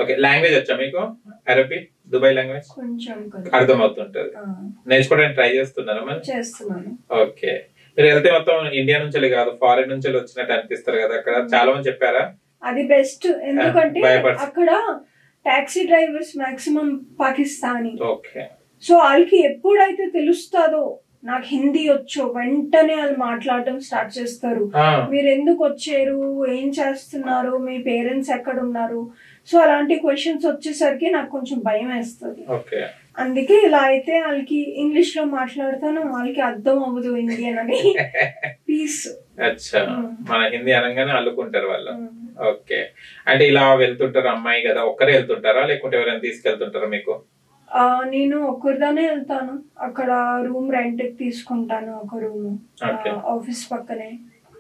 Okay, language వచ్చా మీకు? అరబీ, Dubai language కొంచెం అర్థం అవుతుంటది. నేర్చుకోవడానికి ట్రై చేస్తున్నారా మరి? చేస్తున్నాను. ఓకే, మీరు వెళ్తే మొత్తం ఇండియా నుంచి కాదు ఫారెన్ నుంచి వచ్చినట్టు అనిపిస్తారు కదా అక్కడ? చాలా మంది చెప్పారా అది బెస్ట్, ఎందుకంటే అక్కడ taxi drivers maximum Pakistani. Okay, so వాళ్ళకి ఎప్పుడైతే తెలుస్తుందో నాకు హిందీ వచ్చో వెంటనే వాళ్ళు మాట్లాడటం స్టార్ట్ చేస్తారు. మీరు ఎందుకు వచ్చారు, ఏం చేస్తున్నారు, మీ పేరెంట్స్ ఎక్కడ ఉన్నారు. సో అలాంటి క్వశ్చన్స్ వచ్చేసరికి నాకు కొంచెం భయం వేస్తుంది. అందుకే ఇలా అయితే వాళ్ళకి ఇంగ్లీష్ లో మాట్లాడతాను, వాళ్ళకి అర్థం అవ్వదు ఇండియన్ అని. పీస్. అచ్చా, మన హిందీ అనగానే అల్లుకుంటారు వాళ్ళు. ఓకే, అంటే ఇలా వెళ్తుంటారు అమ్మాయి కదా, ఒక్కరే వెళ్తుంటారా లేకుంటే ఎవరైనా తీసుకెళ్తుంటారా మీకు? నేను ఒక్కరిదానే వెళ్తాను. అక్కడ రూమ్ రెంట్ తీసుకుంటాను, ఒక రూమ్ ఆఫీస్ పక్కనే.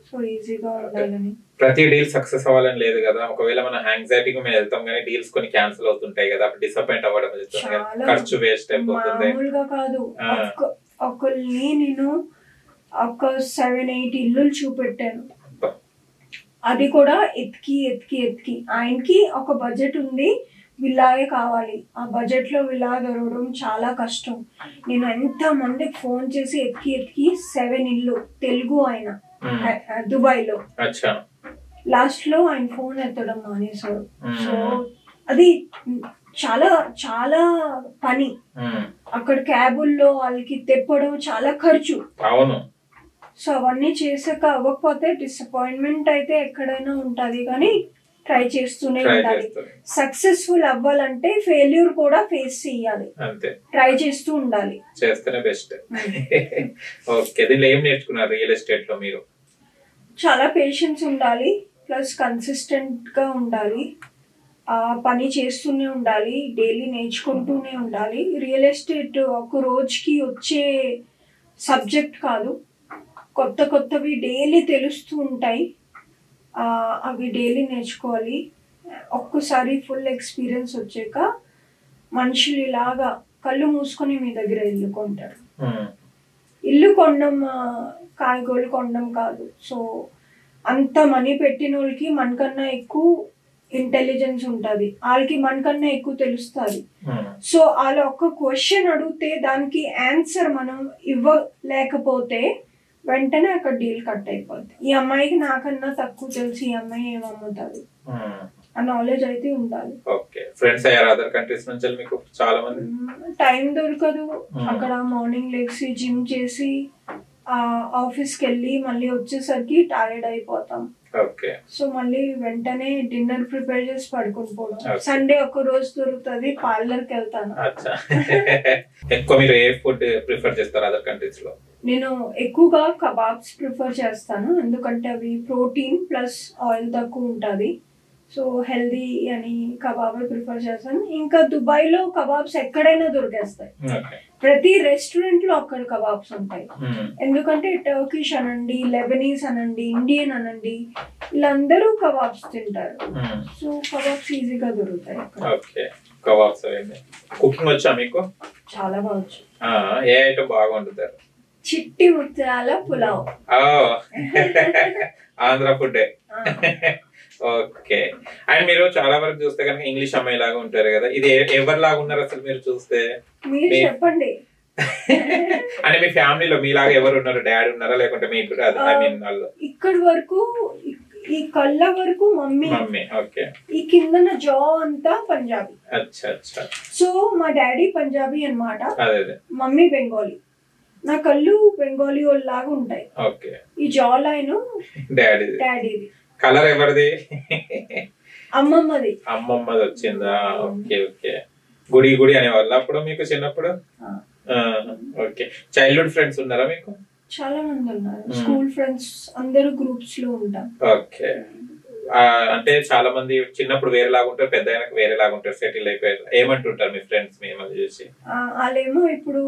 సో ఈజీగా ఉండాలని. ప్రతి డీల్ సక్సెస్ అవ్వాలని లేదు కదా, ఒకవేళ మన యాంగ్జైటీకి మేము వెళ్తాం కానీ డీల్స్ కొన్ని క్యాన్సిల్ అవుతుంటాయి కదా, అప్పుడు డిసప్పాయింట్ అవ్వడం, ఖర్చు వేస్ట్ అయిపోతుంది. మామూలుగా కాదు, ఒకళ్ళని నేను ఒక 7-8 ఇల్లులు చూపెట్టాను. అది కూడా ఎత్తికి ఎత్తికి ఎత్తికి. ఆయనకి ఒక బడ్జెట్ ఉంది, విల్లాగే కావాలి. ఆ బడ్జెట్ లో విల్లా దొరకడం చాలా కష్టం. నేను ఎంత మందికి ఫోన్ చేసి ఎత్తికి ఎత్తికి 7 ఇల్లు, తెలుగు ఆయన దుబాయ్ లో. లాస్ట్ లో ఆయన ఫోన్ ఎత్తడం మానేశారు. సో అది చాలా చాలా పని. అక్కడ క్యాబుల్లో వాళ్ళకి తెప్పడం చాలా ఖర్చు. సో అవన్నీ చేసాక అవ్వకపోతే డిసప్పాయింట్మెంట్ అయితే ఎక్కడైనా ఉంటది, కానీ ట్రై చేస్తూనే ఉండాలి. సక్సెస్ఫుల్ అవ్వాలంటే ఫెయిల్యూర్ కూడా ఫేస్ చేయాలి, ట్రై చేస్తూ ఉండాలి, చేస్తేనే బెస్ట్. ఓకే, దీనిలో ఏం నేర్చుకున్నారు రియల్ ఎస్టేట్ లో మీరు? చాలా పేషెన్స్ ఉండాలి, ప్లస్ కన్సిస్టెంట్ గా ఉండాలి, ఆ పని చేస్తూనే ఉండాలి, డైలీ నేర్చుకుంటూనే ఉండాలి. రియల్ ఎస్టేట్ ఒక రోజుకి వచ్చే సబ్జెక్ట్ కాదు, కొత్త కొత్తవి డైలీ తెలుస్తూ ఉంటాయి. అవి డైలీ నేర్చుకోవాలి. ఒక్కసారి ఫుల్ ఎక్స్పీరియన్స్ వచ్చాక మనుషులు ఇలాగా కళ్ళు మూసుకొని మీ దగ్గర ఇల్లు కొంటారు. ఇల్లు కొనడం కాయగూరలు కొనడం కాదు. సో అంత మనీ పెట్టిన వాళ్ళకి మనకన్నా ఎక్కువ ఇంటెలిజెన్స్ ఉంటుంది, వాళ్ళకి మనకన్నా ఎక్కువ తెలుస్తుంది. సో వాళ్ళు ఒక్క క్వశ్చన్ అడిగితే దానికి ఆన్సర్ మనం ఇవ్వలేకపోతే వెంటనే అక్కడ డీల్ కట్ అయిపోద్ది. ఈ అమ్మాయికి నాకన్నా తక్కువ తెలిసి ఈ అమ్మాయి ఏమమ్ముతుంది ఆ నాలెడ్జ్ అయితే ఉండాలి. ఫ్రెండ్స్ అయ్యారు అదర్ కంట్రీస్ నుంచి మీకు చాలా మంది? టైం దొరకదు. అక్కడ మార్నింగ్ లేచి జిమ్ చేసి ఆఫీస్కి వెళ్ళి మళ్ళీ వచ్చేసరికి టైర్డ్ అయిపోతాం. సో మళ్ళీ వెంటనే డిన్నర్ ప్రిపేర్ చేసి పడుకుని పోవడం. సండే ఒక రోజు దొరుకుతుంది, పార్లర్ కి వెళ్తాను. ఎక్కువ మీరు ఏ ఫుడ్ ప్రిఫర్ చేస్తారు అదర్ కంట్రీస్ లో? నేను ఎక్కువగా కబాబ్స్ ప్రిఫర్ చేస్తాను, ఎందుకంటే అవి ప్రోటీన్ ప్లస్ ఆయిల్ తక్కువ ఉంటుంది. సో హెల్దీ అని కబాబ్ ప్రిఫర్ చేస్తాను. ఇంకా దుబాయ్ లో కబాబ్స్ ఎక్కడైనా దొరికేస్తాయి, ప్రతి రెస్టారెంట్ లో అక్కడ కబాబ్స్ ఉంటాయి. ఎందుకంటే టర్కిష్ అనండి, లెబనీస్ అనండి, ఇండియన్ అనండి, వీళ్ళందరూ కబాబ్స్ తింటారు. సో కబాబ్స్ ఈజీగా దొరుకుతాయి. కుకింగ్ వచ్చా మీకు? చాలా బాగొచ్చు. ఏ ఐటమ్ బాగా వండుతారు? చిట్టి ముత్యాల pulao. Andhra food. Okay, and మీరు చాలా వరకు చూస్తే కనుక ఇంగ్లీష్ అమ్మాయి లాగా ఉంటారు కదా, ఇది ఎవరిలాగా ఉన్నారు అసలు మీరు చూస్తే? మీరు చెప్పండి. అంటే మీ ఫ్యామిలీలో మీలాగా ఎవరు ఉన్నారు? డాడీ ఉన్నారా లేకుంటే మీకు? ఇక్కడ వరకు ఈ కళ్ళ వరకు మమ్మీ. ఓకే, ఈ కిందన జా అంతా పంజాబీ. సో మా డాడీ పంజాబీ అన్నమాట, మమ్మీ బెంగాలీ. నా కళ్ళు బెంగాలీ వాళ్ళలాగా ఉంటాయి. ఈ జా లైన్ డాడీది. కలర్ ఎవరిది? అమ్మమ్మది. అమ్మమ్మది వచ్చిందా? Okay okay. గుడి గుడి అనేవాళ్ళ అప్పుడు మీకు చిన్నప్పుడు? ఓకే, చైల్డ్హుడ్ ఫ్రెండ్స్ ఉన్నారా మీకు? చాలా మంది ఉన్నారు, స్కూల్ ఫ్రెండ్స్ అందరూ గ్రూప్స్ లో ఉంటాం. ఓకే, అంటే చాలా మంది చిన్నప్పుడు వేరేలాగా ఉంటారు, పెద్ద అయినాక వేరేలాగా ఉంటారు, సెటిల్ అయిపోయారు. ఏమంటుంటారు మీ ఫ్రెండ్స్ మిమ్మల్ని చూసి? వాళ్ళేమో ఇప్పుడు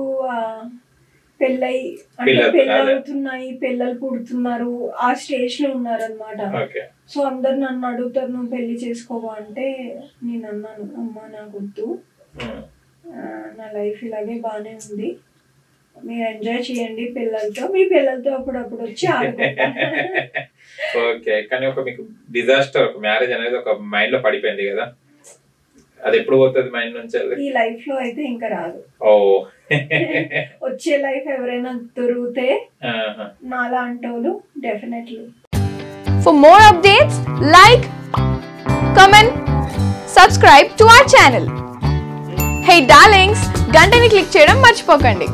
అవుతున్నాయి, పిల్లలు పుడుతున్నారు, ఆ స్టేజ్ లో ఉన్నారు అనమాట. సో అందరు నన్ను అడుగుతారు, నువ్వు పెళ్లి చేసుకోవా అంటే నేను అన్నాను, అమ్మా నాకు వద్దు, నా లైఫ్ ఇలాగే బానే ఉంది, మీరు ఎంజాయ్ చేయండి పిల్లలతో, మీ పిల్లలతో అప్పుడప్పుడు వచ్చి ఓకే, కానీ ఒక మీకు డిజాస్టర్, ఒక మ్యారేజ్ అనేది ఒక మైండ్ లో పడిపోయింది కదా, అది ఎప్పుడు పోతుంది మైండ్ నుంచి? ఈ లైఫ్ లో అయితే ఇంకా రాదు. ఓ వచ్చే లైఫ్ ఎవరైనా దొరికితే నాలాంటి వాళ్ళు definitely. For more updates, like, comment, subscribe to our channel. Hey darlings, గంటని click చేయడం మర్చిపోకండి.